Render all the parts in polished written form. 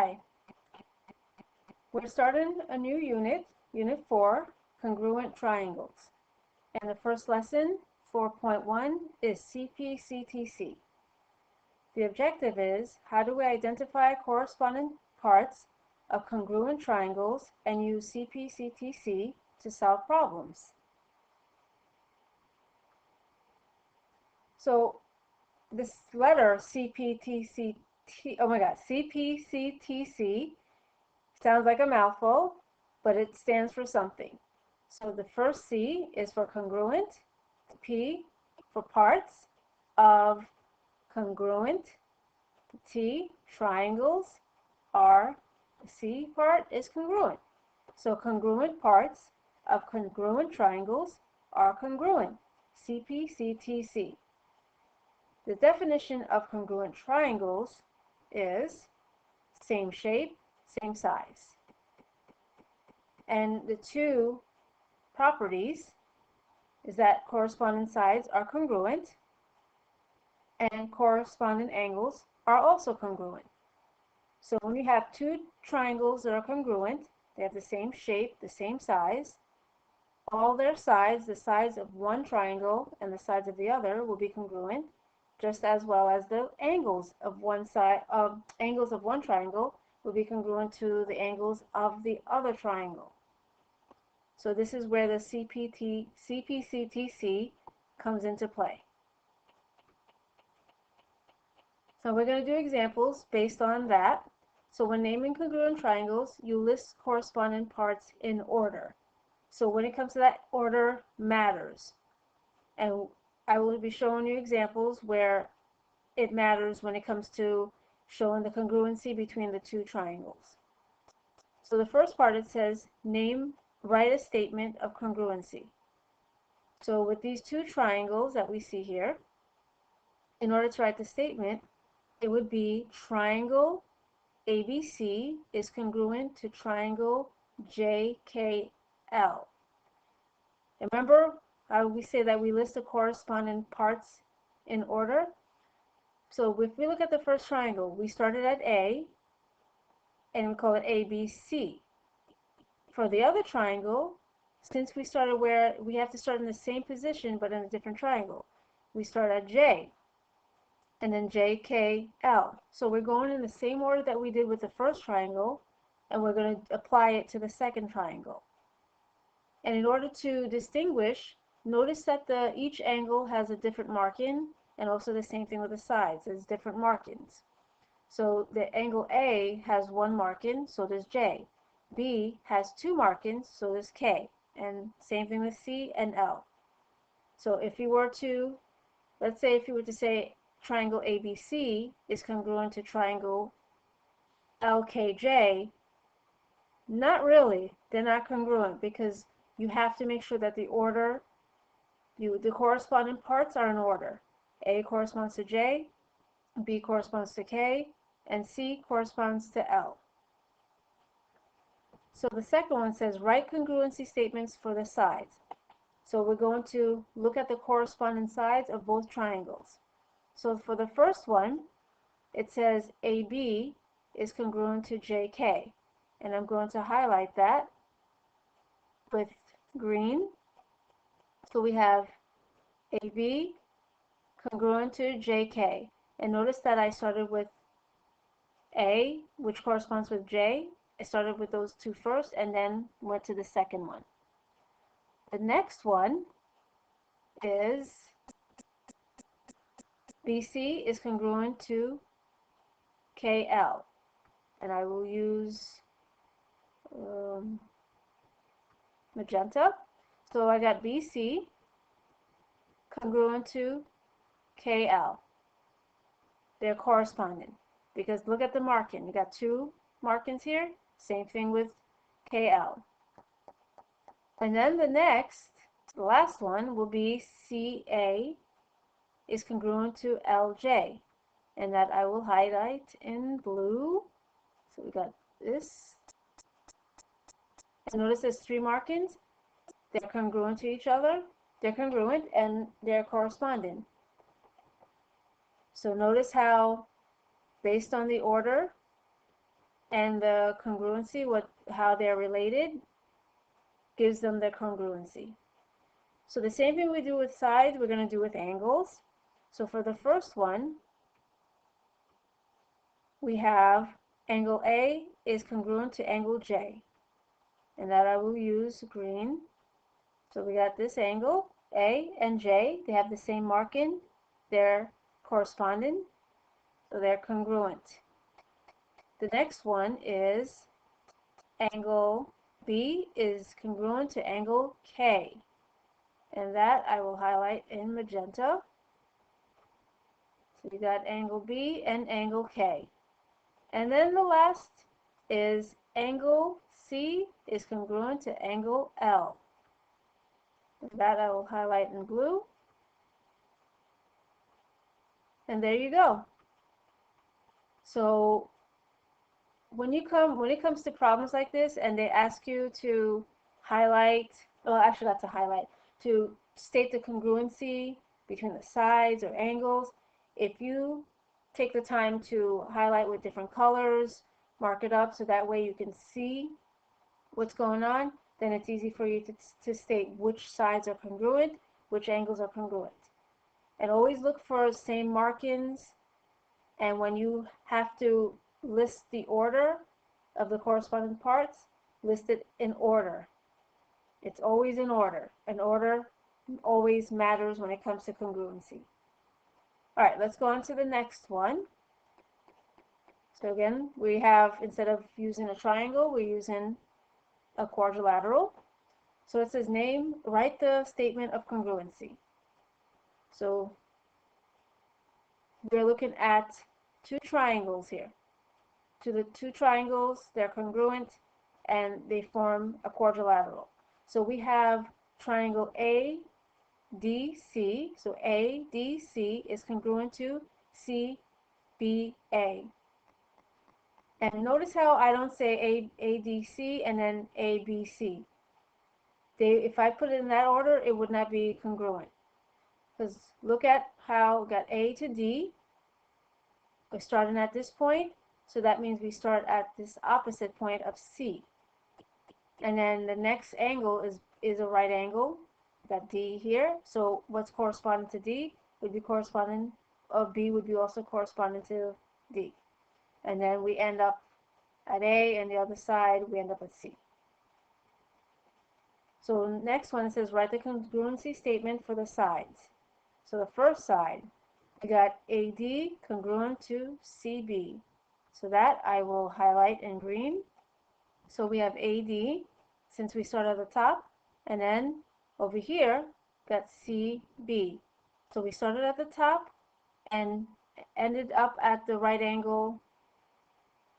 Hi, we're starting a new unit, Unit 4, Congruent Triangles. And the first lesson, 4.1, is CPCTC. The objective is, how do we identify corresponding parts of congruent triangles and use CPCTC to solve problems? So this letter CPCTC sounds like a mouthful, but it stands for something. So the first C is for congruent, P for parts of congruent, T triangles, R, the C part is congruent. So congruent parts of congruent triangles are congruent, CPCTC. The definition of congruent triangles is same shape, same size. And the two properties is that corresponding sides are congruent and corresponding angles are also congruent. So when you have two triangles that are congruent, they have the same shape, the same size, all their sides, the sides of one triangle and the sides of the other, will be congruent, just as well as the angles of one triangle will be congruent to the angles of the other triangle. So this is where the CPCTC comes into play. So we're going to do examples based on that. So when naming congruent triangles, you list corresponding parts in order. So when it comes to that, order matters. And I will be showing you examples where it matters when it comes to showing the congruency between the two triangles. So the first part, it says write a statement of congruency. So with these two triangles that we see here, in order to write the statement, it would be triangle ABC is congruent to triangle JKL. Remember how we say that we list the corresponding parts in order? So if we look at the first triangle, we started at A and we call it ABC. For the other triangle, since we started where we have to start in the same position but in a different triangle, we start at J and then JKL. So we're going in the same order that we did with the first triangle, and we're going to apply it to the second triangle. And in order to distinguish, notice that each angle has a different marking, and also the same thing with the sides. There's different markings. So the angle A has one marking, so does J. B has two markings, so does K. And same thing with C and L. So if you were to, let's say if you were to say triangle ABC is congruent to triangle LKJ, not really. They're not congruent, because you have to make sure that the corresponding parts are in order. A corresponds to J, B corresponds to K, and C corresponds to L. So the second one says write congruency statements for the sides. So we're going to look at the corresponding sides of both triangles. So for the first one, it says AB is congruent to JK. And I'm going to highlight that with green. So we have AB congruent to JK. And notice that I started with A, which corresponds with J. I started with those two first and then went to the second one. The next one is BC is congruent to KL. And I will use magenta. So I got BC congruent to KL. They're corresponding, because look at the marking. You got two markings here. Same thing with KL. And then the last one will be CA is congruent to LJ. And that I will highlight in blue. So we got this. And notice there's three markings. They're congruent to each other. They're congruent and they're corresponding. So notice how, based on the order, and the congruency, how they're related, gives them the congruency. So the same thing we do with sides, we're going to do with angles. So for the first one, we have angle A is congruent to angle J, and that I will use green. So we got this angle, A and J, they have the same marking, they're corresponding, so they're congruent. The next one is angle B is congruent to angle K, and that I will highlight in magenta. So we got angle B and angle K. And then the last is angle C is congruent to angle L. And that I will highlight in blue. And there you go. So when it comes to problems like this and they ask you to highlight, well, actually not to highlight, to state the congruency between the sides or angles, if you take the time to highlight with different colors, mark it up so that way you can see what's going on, then it's easy for you to state which sides are congruent, which angles are congruent. And always look for same markings, and when you have to list the order of the corresponding parts, list it in order. It's always in order. An order always matters when it comes to congruency. All right, let's go on to the next one. So again, we have, instead of using a triangle, we're using a quadrilateral. So it says write the statement of congruency. So we're looking at two triangles here. To the two triangles, they're congruent and they form a quadrilateral. So we have triangle ADC. So ADC is congruent to CBA. And notice how I don't say ADC and then ABC. If I put it in that order, it would not be congruent. Because look at how we got A to D. We're starting at this point, so that means we start at this opposite point of C. And then the next angle is a right angle. We got D here. So what's corresponding to D would be corresponding, of B would be also corresponding to D. And then we end up at A, and the other side we end up at C. So next one says write the congruency statement for the sides. So the first side, we got AD congruent to CB. So that I will highlight in green. So we have AD, since we start at the top, and then over here, got CB. So we started at the top and ended up at the right angle,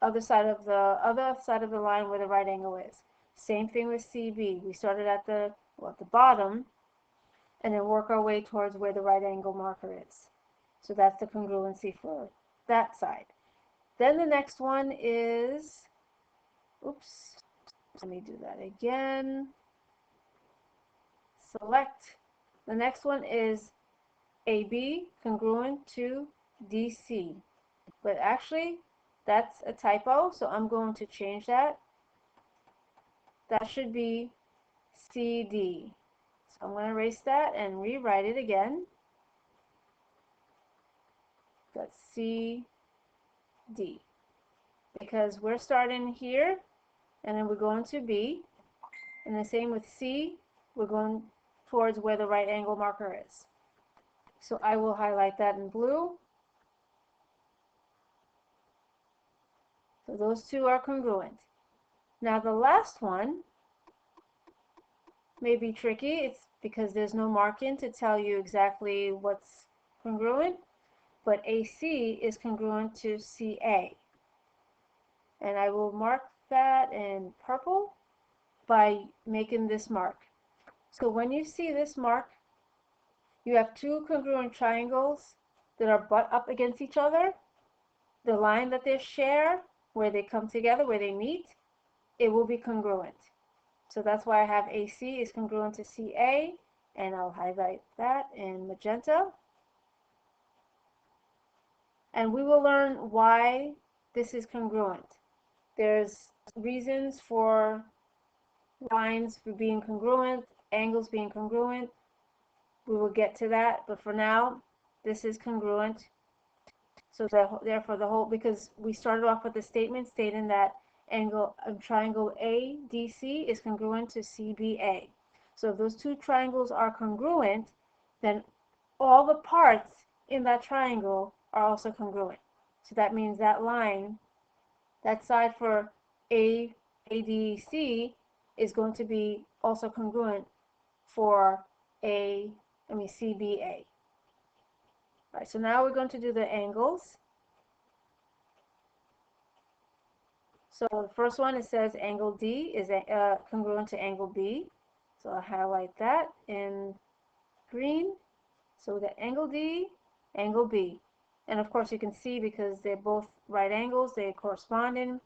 other side of the line where the right angle is. Same thing with CB. We started at the bottom and then work our way towards where the right angle marker is. So that's the congruency for that side. Then the next one is, oops, let me do that again. Select. The next one is AB congruent to DC. But actually, that's a typo, so I'm going to change that. That should be CD. So I'm going to erase that and rewrite it again. That's CD. Because we're starting here, and then we're going to B. And the same with C, we're going towards where the right angle marker is. So I will highlight that in blue. So those two are congruent. Now the last one may be tricky. It's because there's no marking to tell you exactly what's congruent, but AC is congruent to CA. And I will mark that in purple by making this mark. So when you see this mark, you have two congruent triangles that are butt up against each other. The line that they share, where they come together, where they meet, it will be congruent. So that's why I have AC is congruent to CA, and I'll highlight that in magenta. And we will learn why this is congruent. There's reasons for lines for being congruent, angles being congruent. We will get to that, but for now, this is congruent. So therefore the whole, because we started off with the statement stating that triangle ADC is congruent to CBA. So if those two triangles are congruent, then all the parts in that triangle are also congruent. So that means that line, that side for ADC is going to be also congruent for CBA. All right, so now we're going to do the angles. So the first one, it says angle D is congruent to angle B. So I'll highlight that in green. So the angle D, angle B. And of course you can see because they're both right angles, they're corresponding,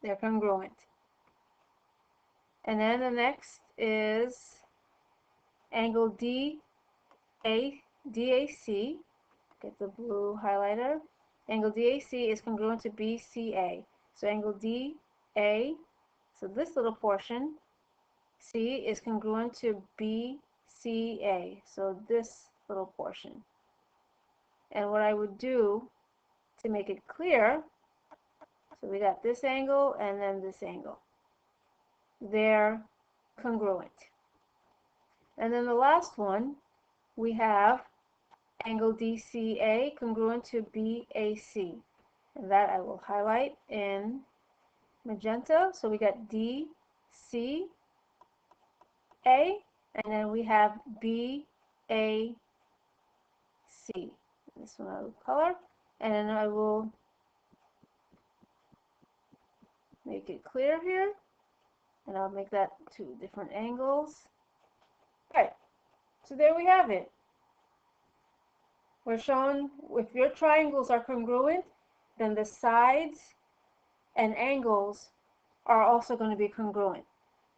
they're congruent. And then the next is angle DAC. Get the blue highlighter. Angle DAC is congruent to BCA. So angle DA, so this little portion, C, is congruent to BCA. So this little portion. And what I would do to make it clear, so we got this angle and then this angle. They're congruent. And then the last one, we have angle DCA congruent to BAC. And that I will highlight in magenta. So we got DCA, and then we have BAC. This one I will color, and then I will make it clear here, and I'll make that two different angles. All right, so there we have it. We're showing if your triangles are congruent, then the sides and angles are also going to be congruent.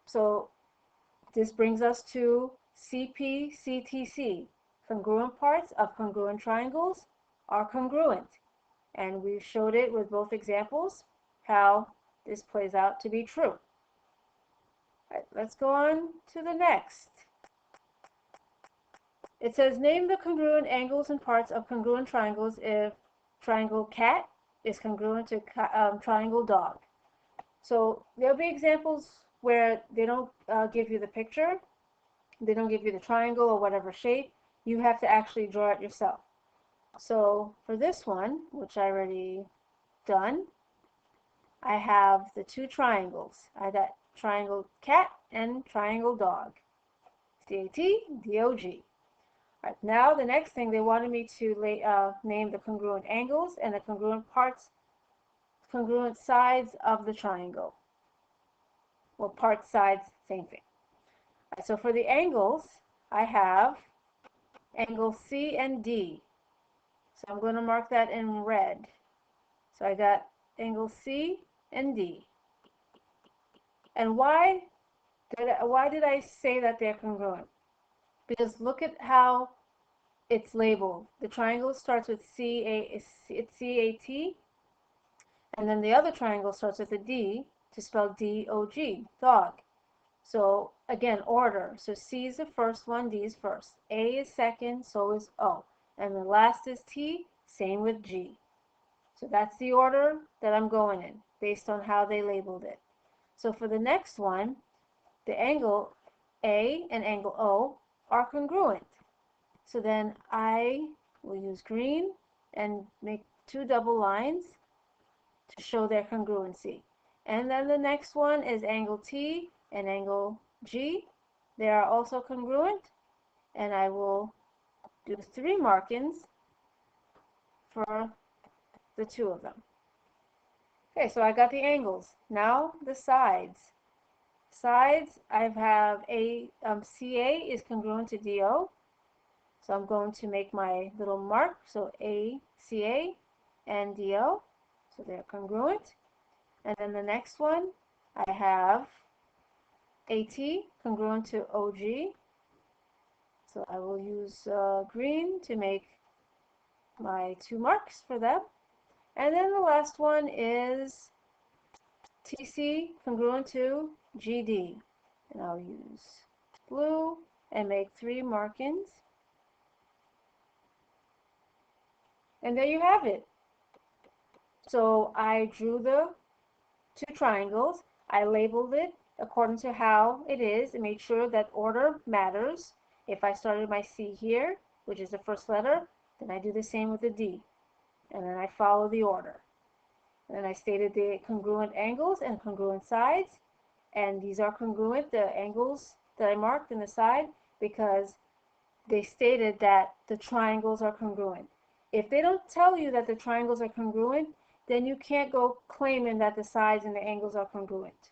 So this brings us to CPCTC. Congruent parts of congruent triangles are congruent. And we showed it with both examples, how this plays out to be true. All right, let's go on to the next. It says, name the congruent angles and parts of congruent triangles if triangle cat is congruent to triangle dog. So there'll be examples where they don't give you the picture, they don't give you the triangle or whatever shape. You have to actually draw it yourself. So for this one, which I already done, I have the two triangles. I got triangle cat and triangle dog. CAT-DOG. All right, now the next thing, they wanted me to name the congruent angles and the congruent parts, congruent sides of the triangle. Well, parts, sides, same thing. All right, so for the angles, I have angle C and D. So I'm going to mark that in red. So I got angle C and D. And why did I say that they're congruent? Because look at how it's labeled. The triangle starts with it's CAT, and then the other triangle starts with a D to spell DOG, dog. So again, order. So C is the first one, D is first. A is second, so is O. And the last is T, same with G. So that's the order that I'm going in, based on how they labeled it. So for the next one, the angle A and angle O are congruent. So then I will use green and make two double lines to show their congruency. And then the next one is angle T and angle G. They are also congruent, and I will do 3 markings for the 2 of them. Okay, so I got the angles. Now the sides. Sides, I have CA is congruent to DO. So I'm going to make my little mark. So ACA and DO. So they're congruent. And then the next one, I have AT congruent to OG. So I will use green to make my 2 marks for them. And then the last one is TC congruent to GD. And I'll use blue and make 3 markings. And there you have it. So I drew the 2 triangles. I labeled it according to how it is and made sure that order matters. If I started my C here, which is the first letter, then I do the same with the D. And then I follow the order. And then I stated the congruent angles and congruent sides. And these are congruent, the angles that I marked in the side, because they stated that the triangles are congruent. If they don't tell you that the triangles are congruent, then you can't go claiming that the sides and the angles are congruent.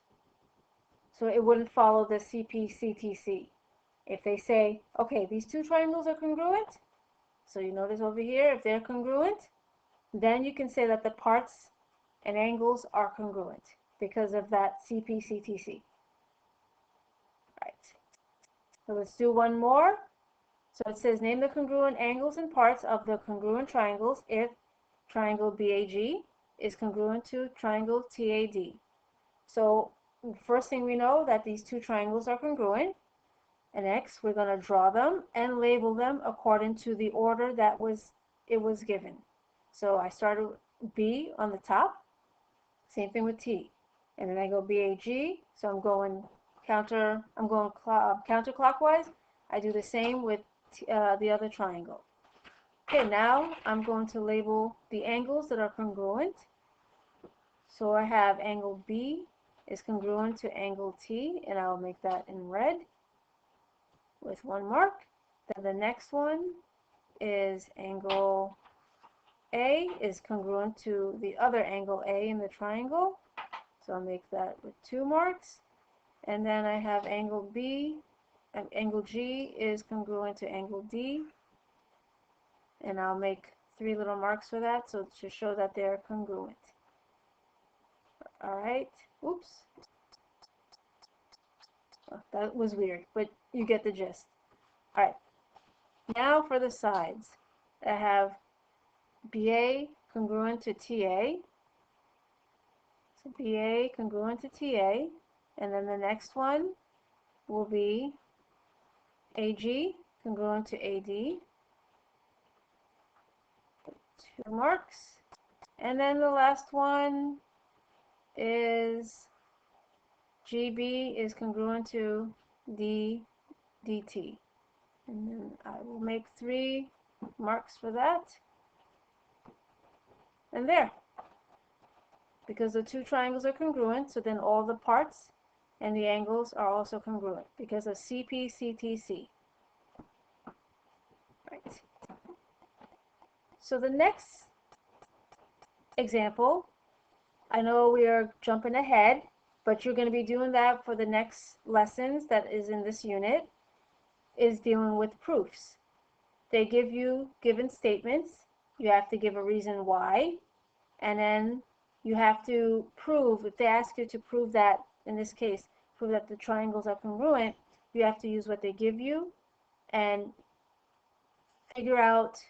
So it wouldn't follow the CPCTC. If they say, okay, these 2 triangles are congruent, so you notice over here, if they're congruent, then you can say that the parts and angles are congruent because of that CPCTC. Right. So let's do one more. So it says name the congruent angles and parts of the congruent triangles if triangle BAG is congruent to triangle TAD. So first thing we know that these 2 triangles are congruent. And next we're going to draw them and label them according to the order that it was given. So I started B on the top, same thing with T. And then I go BAG, so I'm going counterclockwise. I do the same with the other triangle. Okay, now I'm going to label the angles that are congruent. So I have angle B is congruent to angle T, and I'll make that in red with 1 mark. Then the next one is angle A is congruent to the other angle A in the triangle. So I'll make that with 2 marks. And then I have angle G is congruent to angle D. And I'll make 3 little marks for that, so to show that they're congruent. Alright, oops. Oh, that was weird, but you get the gist. Alright, now for the sides. I have BA congruent to TA. So BA congruent to TA. And then the next one will be AG congruent to AD. 2 marks. And then the last one is GB is congruent to DT. And then I will make 3 marks for that. And there. Because the 2 triangles are congruent, so then all the parts and the angles are also congruent because of CPCTC. Right. So the next example, I know we are jumping ahead, but you're going to be doing that for the next lessons that is in this unit, is dealing with proofs. They give you given statements. You have to give a reason why, and then you have to prove, if they ask you to prove that, in this case, prove that the triangles are congruent, you have to use what they give you and figure out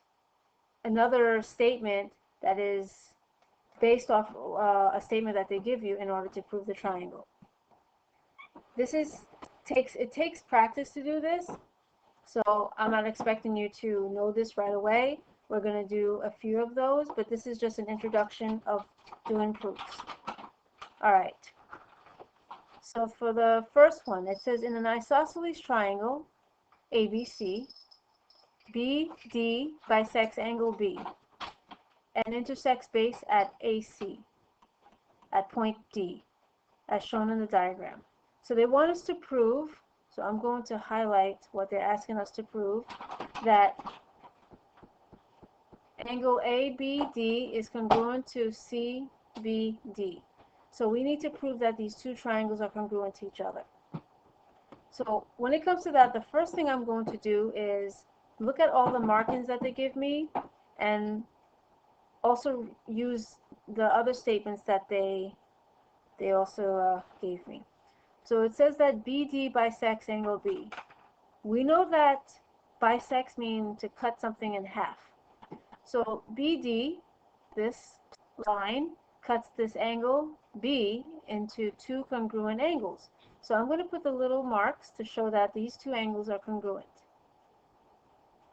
another statement that is based off a statement that they give you in order to prove the triangle. It takes practice to do this, so I'm not expecting you to know this right away. We're going to do a few of those, but this is just an introduction of doing proofs. All right. So for the first one, it says in an isosceles triangle, ABC, BD bisects angle B and intersects base at AC at point D, as shown in the diagram. So they want us to prove, so I'm going to highlight what they're asking us to prove, that angle ABD is congruent to CBD. So we need to prove that these 2 triangles are congruent to each other. So when it comes to that, the first thing I'm going to do is look at all the markings that they give me and also use the other statements that they also gave me. So it says that BD bisects angle B. We know that bisects mean to cut something in half. So BD, this line, cuts this angle B into two congruent angles. So I'm going to put the little marks to show that these two angles are congruent.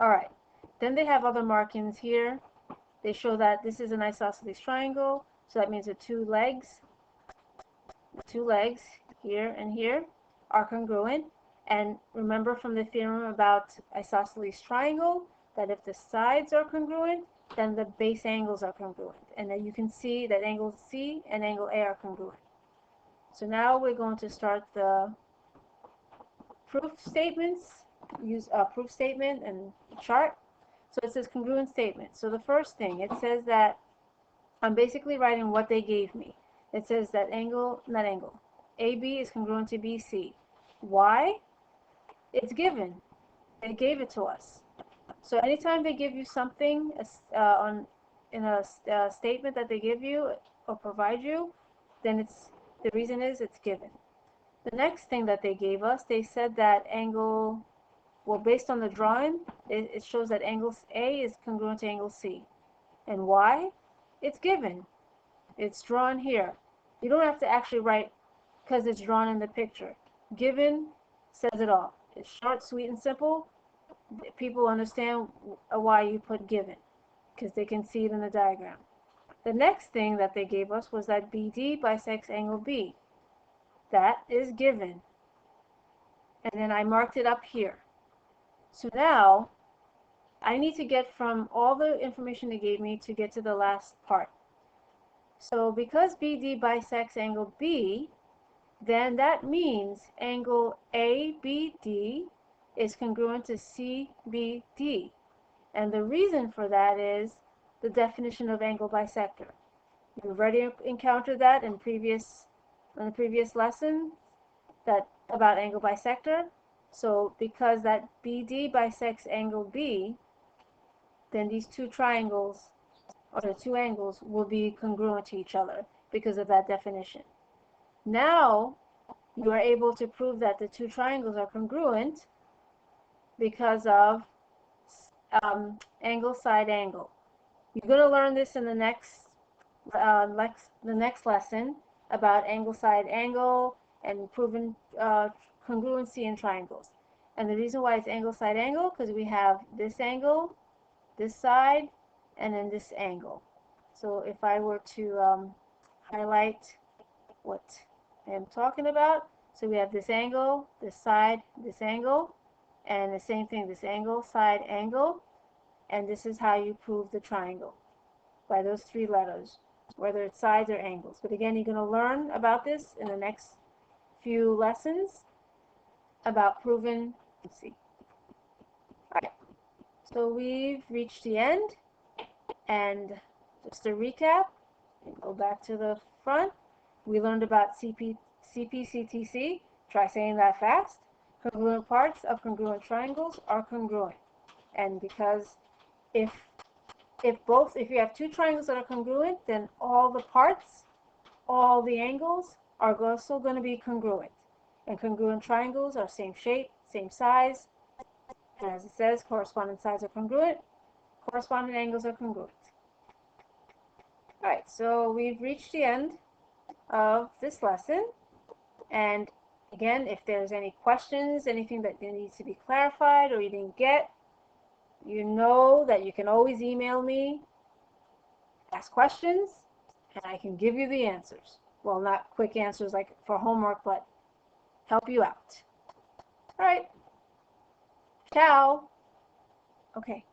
Alright, then they have other markings here. They show that this is an isosceles triangle, so that means the two legs here and here are congruent. And remember from the theorem about isosceles triangle that if the sides are congruent, then the base angles are congruent. And then you can see that angle C and angle A are congruent. So now we're going to start the proof statements, use a proof statement and chart. So it says congruent statement. So the first thing, it says that I'm basically writing what they gave me. It says that AB is congruent to BC. Why? It's given. They gave it to us. So anytime they give you something in a statement that they give you or provide you, then the reason is it's given. The next thing that they gave us, they said that angle, well, based on the drawing, it shows that angle A is congruent to angle C. And why? It's given. It's drawn here. You don't have to actually write because it's drawn in the picture. Given says it all. It's short, sweet, and simple. People understand why you put given because they can see it in the diagram. The next thing that they gave us was that BD bisects angle B. That is given. And then I marked it up here. So now I need to get from all the information they gave me to get to the last part. So because BD bisects angle B, then that means angle ABD is congruent to CBD. And the reason for that is the definition of angle bisector. You've already encountered that in the previous lesson about angle bisector. So because that BD bisects angle B, then these two triangles, or the two angles, will be congruent to each other because of that definition. Now you are able to prove that the two triangles are congruent because of angle side angle. You're going to learn this in the next lesson about angle side angle and proven congruency in triangles. And the reason why it's angle side angle because we have this angle, this side, and then this angle. So if I were to highlight what I am talking about, so we have this angle, this side, this angle, and the same thing, this angle, side, angle, and this is how you prove the triangle, by those three letters, whether it's sides or angles. But again, you're going to learn about this in the next few lessons about proven congruency. Alright, so we've reached the end, and just to recap, go back to the front, we learned about CPCTC, try saying that fast. Congruent parts of congruent triangles are congruent. And because if you have two triangles that are congruent, then all the parts, all the angles are also going to be congruent. And congruent triangles are same shape, same size, and as it says, corresponding sides are congruent, corresponding angles are congruent. Alright, so we've reached the end of this lesson, and again, if there's any questions, anything that needs to be clarified or you didn't get, you know that you can always email me, ask questions, and I can give you the answers. Well, not quick answers like for homework, but help you out. All right. Ciao. Okay.